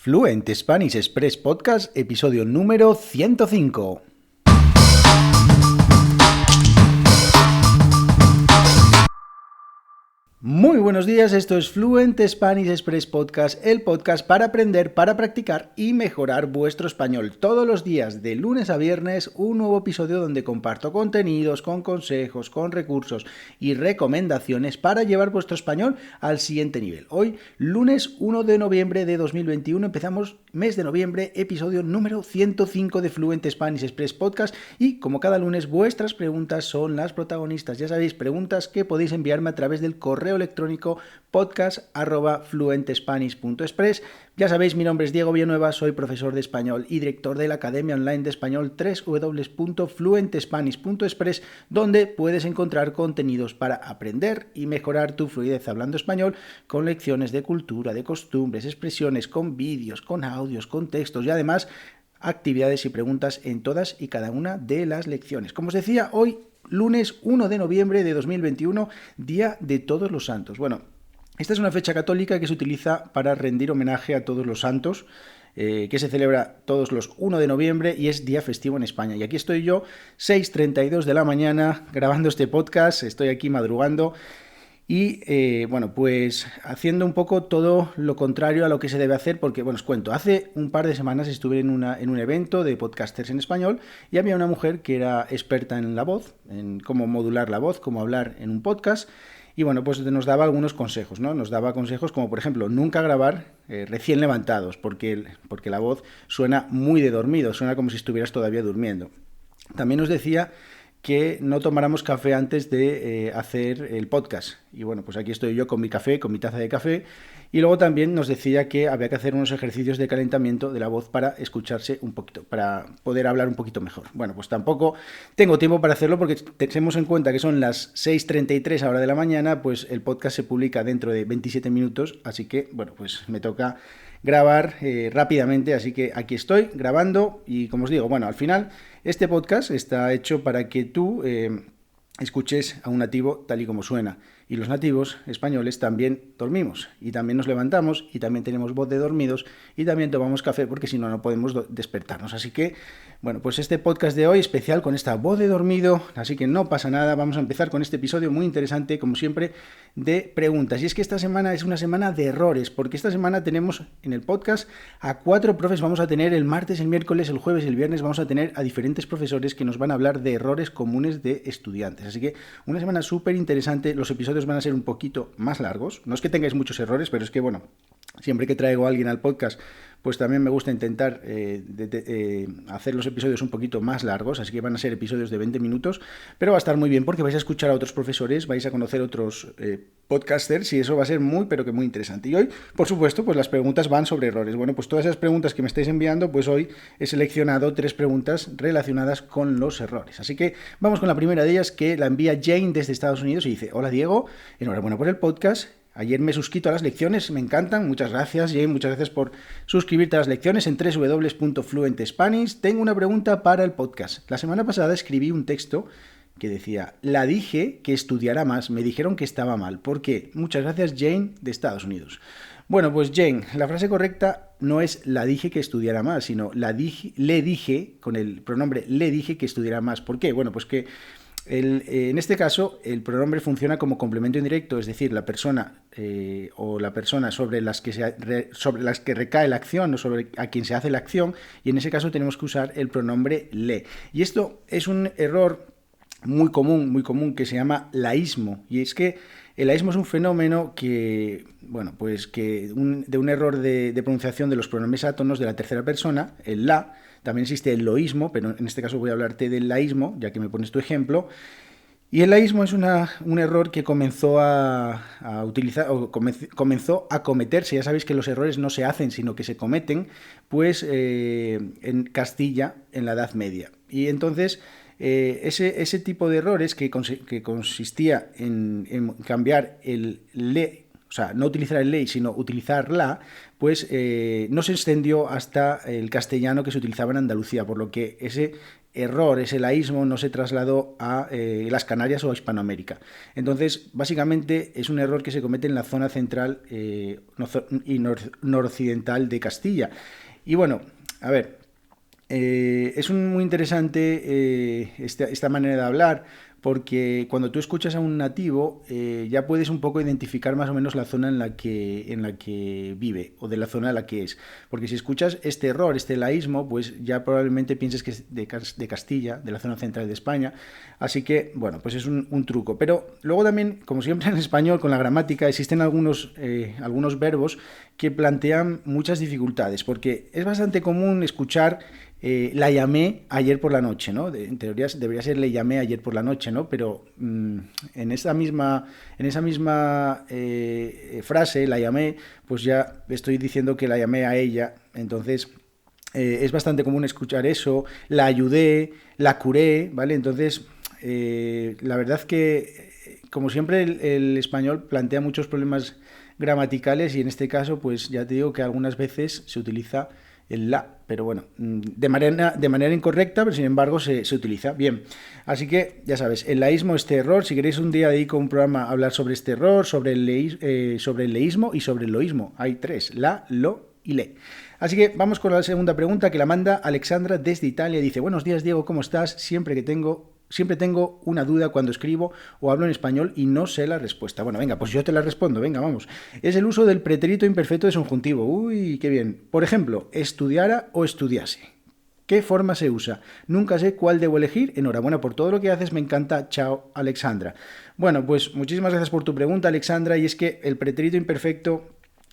Fluent Spanish Express Podcast, episodio número 105. Muy buenos días, esto es Fluent Spanish Express Podcast, el podcast para aprender, para practicar y mejorar vuestro español. Todos los días, de lunes a viernes, un nuevo episodio donde comparto contenidos, con consejos, con recursos y recomendaciones para llevar vuestro español al siguiente nivel. Hoy, lunes 1 de noviembre de 2021, empezamos mes de noviembre, episodio número 105 de Fluent Spanish Express Podcast y, como cada lunes, vuestras preguntas son las protagonistas. Ya sabéis, preguntas que podéis enviarme a través del correo electrónico podcast@fluentespanish.express. Ya sabéis, mi nombre es Diego Villanueva, soy profesor de español y director de la Academia Online de Español www.fluentespanish.express, donde puedes encontrar contenidos para aprender y mejorar tu fluidez hablando español con lecciones de cultura, de costumbres, expresiones, con vídeos, con audios, con textos y además actividades y preguntas en todas y cada una de las lecciones. Como os decía, hoy lunes 1 de noviembre de 2021, Día de Todos los Santos. Bueno, esta es una fecha católica que se utiliza para rendir homenaje a todos los santos, que se celebra todos los 1 de noviembre y es día festivo en España. Y aquí estoy yo, 6:32 de la mañana, grabando este podcast, estoy aquí madrugando. Y bueno, pues haciendo un poco todo lo contrario a lo que se debe hacer, porque, bueno, os cuento, hace un par de semanas estuve en un evento de podcasters en español y había una mujer que era experta en la voz, en cómo modular la voz, cómo hablar en un podcast. Y bueno, pues nos daba algunos consejos, ¿no? Nos daba consejos como, por ejemplo, nunca grabar recién levantados, porque la voz suena muy de dormido, suena como si estuvieras todavía durmiendo. También nos decía que no tomáramos café antes de hacer el podcast. Y bueno, pues aquí estoy yo con mi café, con mi taza de café. Y luego también nos decía que había que hacer unos ejercicios de calentamiento de la voz para escucharse un poquito, para poder hablar un poquito mejor. Bueno, pues tampoco tengo tiempo para hacerlo porque tenemos en cuenta que son las 6:33 ahora de la mañana, pues el podcast se publica dentro de 27 minutos, así que, bueno, pues me toca grabar rápidamente, así que aquí estoy grabando y, como os digo, bueno, al final este podcast está hecho para que tú escuches a un nativo tal y como suena. Y los nativos españoles también dormimos y también nos levantamos y también tenemos voz de dormidos y también tomamos café porque si no, no podemos despertarnos. Así que, bueno, pues este podcast de hoy especial con esta voz de dormido, así que no pasa nada. Vamos a empezar con este episodio muy interesante, como siempre, de preguntas. Y es que esta semana es una semana de errores, porque esta semana tenemos en el podcast a 4 profes. Vamos a tener el martes, el miércoles, el jueves y el viernes. Vamos a tener a diferentes profesores que nos van a hablar de errores comunes de estudiantes. Así que una semana súper interesante. Los episodios van a ser un poquito más largos. No es que tengáis muchos errores, pero es que, bueno, siempre que traigo a alguien al podcast, pues también me gusta intentar hacer los episodios un poquito más largos, así que van a ser episodios de 20 minutos, pero va a estar muy bien porque vais a escuchar a otros profesores, vais a conocer otros podcasters y eso va a ser muy, pero que muy interesante. Y hoy, por supuesto, pues las preguntas van sobre errores. Bueno, pues todas esas preguntas que me estáis enviando, pues hoy he seleccionado 3 preguntas relacionadas con los errores. Así que vamos con la primera de ellas, que la envía Jane desde Estados Unidos y dice: hola Diego, enhorabuena por el podcast. Ayer me he suscrito a las lecciones, me encantan, muchas gracias Jane, muchas gracias por suscribirte a las lecciones en www.fluentespanish. Tengo una pregunta para el podcast. La semana pasada escribí un texto que decía: la dije que estudiara más, me dijeron que estaba mal. ¿Por qué? Muchas gracias Jane de Estados Unidos. Bueno, pues Jane, la frase correcta no es la dije que estudiara más, sino le dije, con el pronombre le dije que estudiara más. ¿Por qué? Bueno, pues que en este caso, el pronombre funciona como complemento indirecto, es decir, la persona o la persona sobre las que recae la acción o sobre a quien se hace la acción, y en ese caso tenemos que usar el pronombre le. Y esto es un error muy común que se llama laísmo, y es que el laísmo es un fenómeno que, bueno, pues que de un error de pronunciación de los pronombres átonos de la tercera persona, el la. También existe el loísmo, pero en este caso voy a hablarte del laísmo, ya que me pones tu ejemplo. Y el laísmo es un error que comenzó a utilizar, o comenzó a cometerse. Ya sabéis que los errores no se hacen, sino que se cometen, pues en Castilla, en la Edad Media. Y entonces ese tipo de errores que consistía en cambiar el le o sea, no utilizar el ley, sino utilizar la, pues no se extendió hasta el castellano que se utilizaba en Andalucía, por lo que ese error, ese laísmo, no se trasladó a las Canarias o a Hispanoamérica. Entonces, básicamente es un error que se comete en la zona central y noroccidental de Castilla. Y bueno, a ver, es muy interesante esta manera de hablar, porque cuando tú escuchas a un nativo ya puedes un poco identificar más o menos la zona en la que vive o de la zona en la que es. Porque si escuchas este error, este laísmo, pues ya probablemente pienses que es de Castilla, de la zona central de España. Así que, bueno, pues es un truco. Pero luego también, como siempre en español, con la gramática, existen algunos verbos que plantean muchas dificultades, porque es bastante común escuchar la llamé ayer por la noche, ¿no? En teoría debería ser le llamé ayer por la noche, ¿no? Pero en esa misma frase, la llamé, pues ya estoy diciendo que la llamé a ella. Entonces es bastante común escuchar eso, la ayudé, la curé, ¿vale? Entonces la verdad que, como siempre, el español plantea muchos problemas gramaticales y en este caso, pues ya te digo que algunas veces se utiliza el la, pero bueno, de manera incorrecta, pero sin embargo se utiliza. Bien, así que ya sabes, el laísmo, este error, si queréis un día dedico un programa a hablar sobre este error, sobre el leísmo y sobre el loísmo. Hay tres, la, lo y le. Así que vamos con la segunda pregunta que la manda Alexandra desde Italia. Dice, buenos días Diego, ¿cómo estás? Siempre tengo una duda cuando escribo o hablo en español y no sé la respuesta. Bueno, venga, pues yo te la respondo, venga, vamos. Es el uso del pretérito imperfecto de subjuntivo. Uy, qué bien. Por ejemplo, estudiara o estudiase. ¿Qué forma se usa? Nunca sé cuál debo elegir. Enhorabuena por todo lo que haces, me encanta. Chao, Alexandra. Bueno, pues muchísimas gracias por tu pregunta, Alexandra, y es que el pretérito imperfecto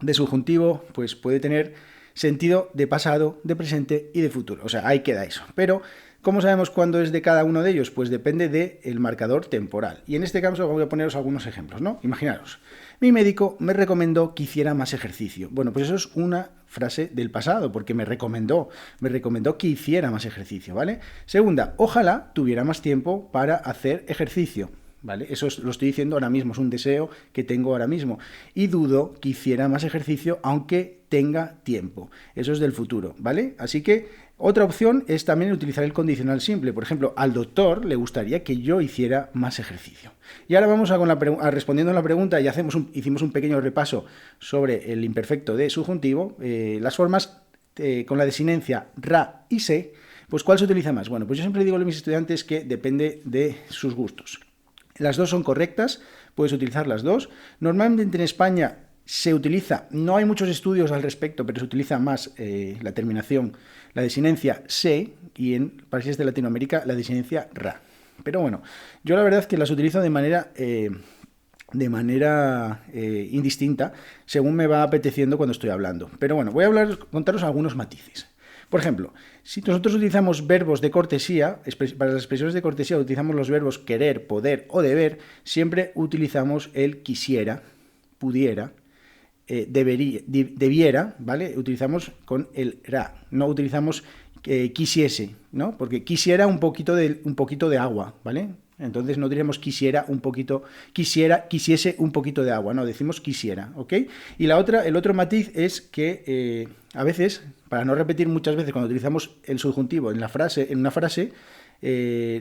de subjuntivo pues puede tener sentido de pasado, de presente y de futuro. O sea, ahí queda eso. Pero ¿cómo sabemos cuándo es de cada uno de ellos? Pues depende del marcador temporal. Y en este caso voy a poneros algunos ejemplos, ¿no? Imaginaros, mi médico me recomendó que hiciera más ejercicio. Bueno, pues eso es una frase del pasado, porque me recomendó que hiciera más ejercicio, ¿vale? Segunda, ojalá tuviera más tiempo para hacer ejercicio. ¿Vale? Eso lo estoy diciendo ahora mismo, es un deseo que tengo ahora mismo. Y dudo que hiciera más ejercicio aunque tenga tiempo. Eso es del futuro, ¿vale? Así que otra opción es también utilizar el condicional simple. Por ejemplo, al doctor le gustaría que yo hiciera más ejercicio. Y ahora vamos respondiendo a la pregunta y hicimos un pequeño repaso sobre el imperfecto de subjuntivo. Las formas con la desinencia ra y se, pues ¿cuál se utiliza más? Bueno, pues yo siempre digo a mis estudiantes que depende de sus gustos. Las dos son correctas, puedes utilizar las dos. Normalmente en España se utiliza, no hay muchos estudios al respecto, pero se utiliza más la terminación, la desinencia se, y en países de Latinoamérica la desinencia ra. Pero bueno, yo la verdad es que las utilizo de manera indistinta, según me va apeteciendo cuando estoy hablando. Pero bueno, voy a contaros algunos matices. Por ejemplo, si nosotros utilizamos verbos de cortesía, para las expresiones de cortesía utilizamos los verbos querer, poder o deber, siempre utilizamos el quisiera, pudiera, debiera, ¿vale? Utilizamos con el ra, no utilizamos quisiese, ¿no? Porque quisiera un poquito de agua, ¿vale? Entonces no diríamos quisiese un poquito de agua, no, decimos quisiera, ¿ok? Y el otro matiz es que a veces, para no repetir muchas veces cuando utilizamos el subjuntivo en una frase,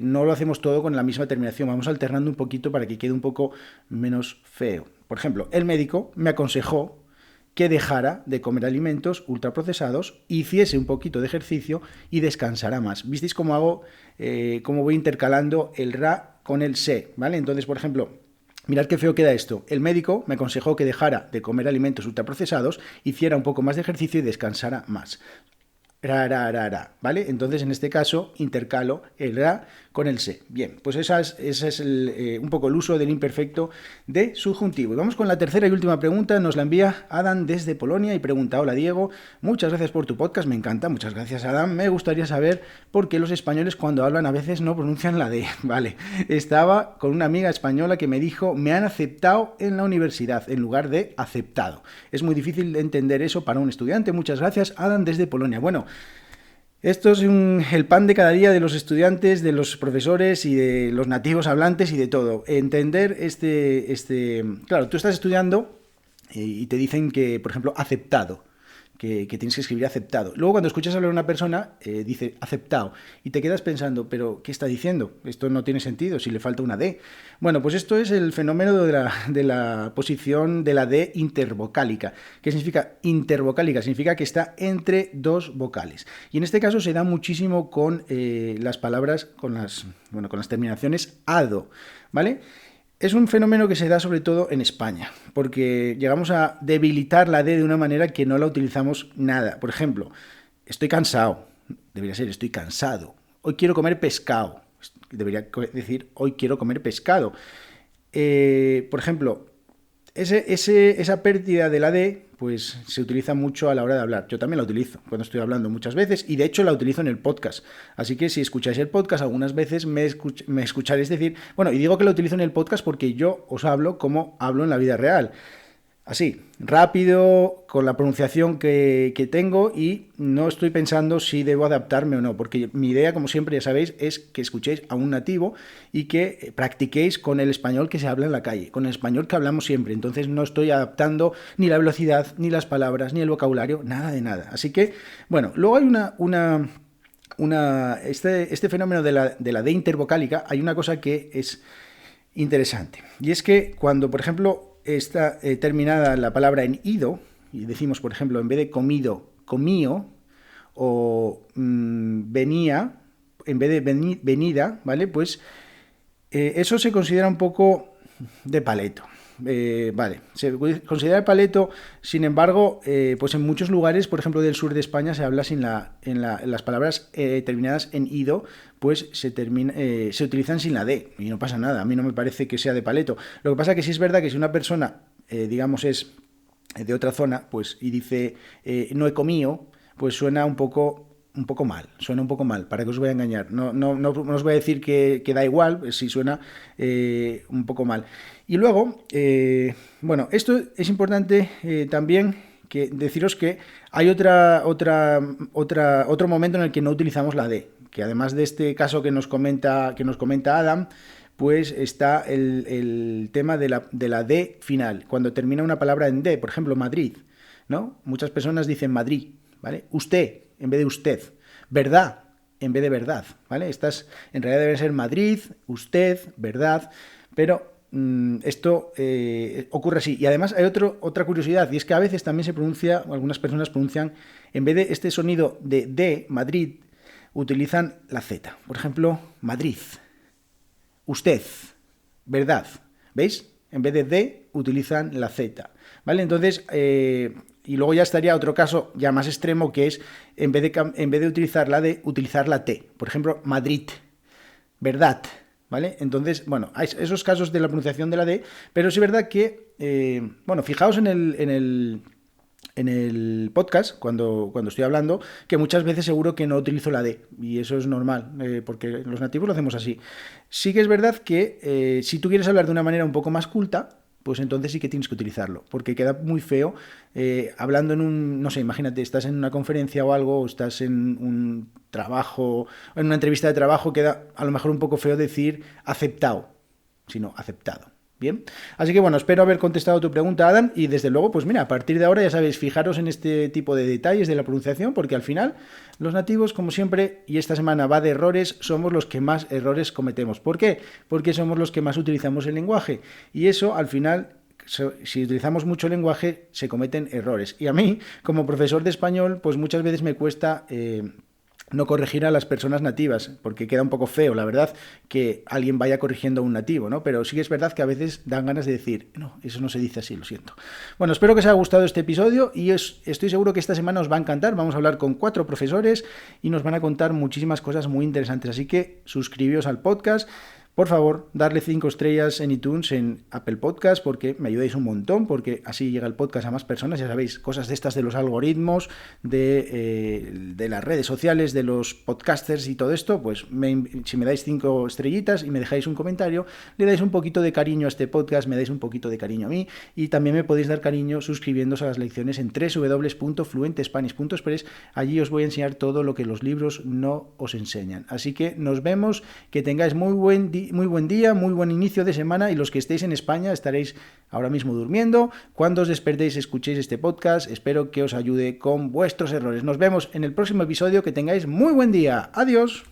no lo hacemos todo con la misma terminación, vamos alternando un poquito para que quede un poco menos feo. Por ejemplo, el médico me aconsejó que dejara de comer alimentos ultraprocesados, hiciese un poquito de ejercicio y descansara más. ¿Visteis cómo cómo voy intercalando el ra con el se, ¿vale? Entonces, por ejemplo, mirad qué feo queda esto. El médico me aconsejó que dejara de comer alimentos ultraprocesados, hiciera un poco más de ejercicio y descansara más. Ra, ¿vale? Entonces, en este caso, intercalo el ra con el se. Bien, pues ese es un poco el uso del imperfecto de subjuntivo. Y vamos con la tercera y última pregunta. Nos la envía Adam desde Polonia y pregunta, hola Diego, muchas gracias por tu podcast, me encanta, muchas gracias Adam. Me gustaría saber por qué los españoles cuando hablan a veces no pronuncian la D. Vale, estaba con una amiga española que me dijo, me han aceptado en la universidad en lugar de aceptado. Es muy difícil de entender eso para un estudiante. Muchas gracias Adam desde Polonia. Bueno, esto es el pan de cada día de los estudiantes, de los profesores y de los nativos hablantes y de todo. Entender claro, tú estás estudiando y te dicen que, por ejemplo, aceptado. Que tienes que escribir aceptado. Luego cuando escuchas hablar a una persona, dice aceptado, y te quedas pensando, pero ¿qué está diciendo? Esto no tiene sentido, si le falta una D. Bueno, pues esto es el fenómeno de la posición de la D intervocálica. ¿Qué significa intervocálica? Significa que está entre dos vocales. Y en este caso se da muchísimo con las palabras, con las terminaciones ado, ¿vale? Es un fenómeno que se da sobre todo en España, porque llegamos a debilitar la D de una manera que no la utilizamos nada. Por ejemplo, estoy cansado, debería ser estoy cansado. Hoy quiero comer pescado, debería decir hoy quiero comer pescado. Por ejemplo, esa pérdida de la D, pues se utiliza mucho a la hora de hablar. Yo también la utilizo cuando estoy hablando muchas veces y de hecho la utilizo en el podcast. Así que si escucháis el podcast algunas veces me escucharéis decir, bueno, y digo que la utilizo en el podcast porque yo os hablo como hablo en la vida real. Así, rápido, con la pronunciación que tengo y no estoy pensando si debo adaptarme o no, porque mi idea, como siempre, ya sabéis, es que escuchéis a un nativo y que practiquéis con el español que se habla en la calle, con el español que hablamos siempre. Entonces no estoy adaptando ni la velocidad, ni las palabras, ni el vocabulario, nada de nada. Así que, bueno, luego hay este fenómeno de la D intervocálica, hay una cosa que es interesante, y es que cuando, por ejemplo, está terminada la palabra en ido, y decimos, por ejemplo, en vez de comido, comío, o venía, en vez de venida, ¿vale? Pues eso se considera un poco de paleto. Vale, se considera de paleto, sin embargo, pues en muchos lugares, por ejemplo del sur de España, se habla sin las palabras terminadas en ido, pues se utilizan sin la D, y no pasa nada, a mí no me parece que sea de paleto. Lo que pasa es que sí es verdad que si una persona, digamos, es de otra zona, pues y dice no he comido, pues suena un poco mal, suena un poco mal, ¿para qué os voy a engañar? No os voy a decir que da igual, si suena un poco mal. Y luego, bueno, esto es importante también que deciros que hay otro momento en el que no utilizamos la D, que además de este caso que nos comenta Adam, pues está el tema de la D final, cuando termina una palabra en D, por ejemplo, Madrid, ¿no? Muchas personas dicen Madrid, ¿vale? Usted, en vez de usted. Verdad, en vez de verdad, ¿vale? En realidad debe ser Madrid, usted, verdad, pero esto ocurre así. Y además hay otra curiosidad, y es que a veces también algunas personas pronuncian, en vez de este sonido de D, Madrid, utilizan la Z. Por ejemplo, Madrid, usted, verdad, ¿veis? En vez de D, utilizan la Z, ¿vale? Entonces, y luego ya estaría otro caso ya más extremo, que es, en vez de utilizar la D, utilizar la T. Por ejemplo, Madrid, verdad, ¿vale? Entonces, bueno, hay esos casos de la pronunciación de la D, pero es verdad que, bueno, fijaos en el podcast, cuando estoy hablando, que muchas veces seguro que no utilizo la D, y eso es normal, porque los nativos lo hacemos así. Sí que es verdad que si tú quieres hablar de una manera un poco más culta, pues entonces sí que tienes que utilizarlo, porque queda muy feo hablando no sé, imagínate, estás en una conferencia o algo, o estás en un trabajo, en una entrevista de trabajo, queda a lo mejor un poco feo decir aceptado, sino aceptado. Bien, así que bueno, espero haber contestado tu pregunta, Adam, y desde luego, pues mira, a partir de ahora ya sabéis, fijaros en este tipo de detalles de la pronunciación, porque al final los nativos, como siempre, y esta semana va de errores, somos los que más errores cometemos. ¿Por qué? Porque somos los que más utilizamos el lenguaje, y eso al final, si utilizamos mucho el lenguaje, se cometen errores. Y a mí, como profesor de español, pues muchas veces me cuesta no corregir a las personas nativas, porque queda un poco feo, la verdad, que alguien vaya corrigiendo a un nativo, ¿no? Pero sí que es verdad que a veces dan ganas de decir, no, eso no se dice así, lo siento. Bueno, espero que os haya gustado este episodio y estoy seguro que esta semana os va a encantar. Vamos a hablar con 4 profesores y nos van a contar muchísimas cosas muy interesantes, así que suscribíos al podcast. Por favor, darle 5 estrellas en iTunes, en Apple Podcast, porque me ayudáis un montón, porque así llega el podcast a más personas. Ya sabéis, cosas de estas de los algoritmos, de las redes sociales, de los podcasters y todo esto, pues si me dais 5 estrellitas y me dejáis un comentario, le dais un poquito de cariño a este podcast, me dais un poquito de cariño a mí, y también me podéis dar cariño suscribiéndose a las lecciones en www.fluentespanish.express. Allí os voy a enseñar todo lo que los libros no os enseñan. Así que nos vemos, que tengáis muy buen día muy buen día, muy buen inicio de semana, y los que estéis en España estaréis ahora mismo durmiendo. Cuando os despertéis, escuchéis este podcast. Espero que os ayude con vuestros errores. Nos vemos en el próximo episodio. Que tengáis muy buen día. Adiós.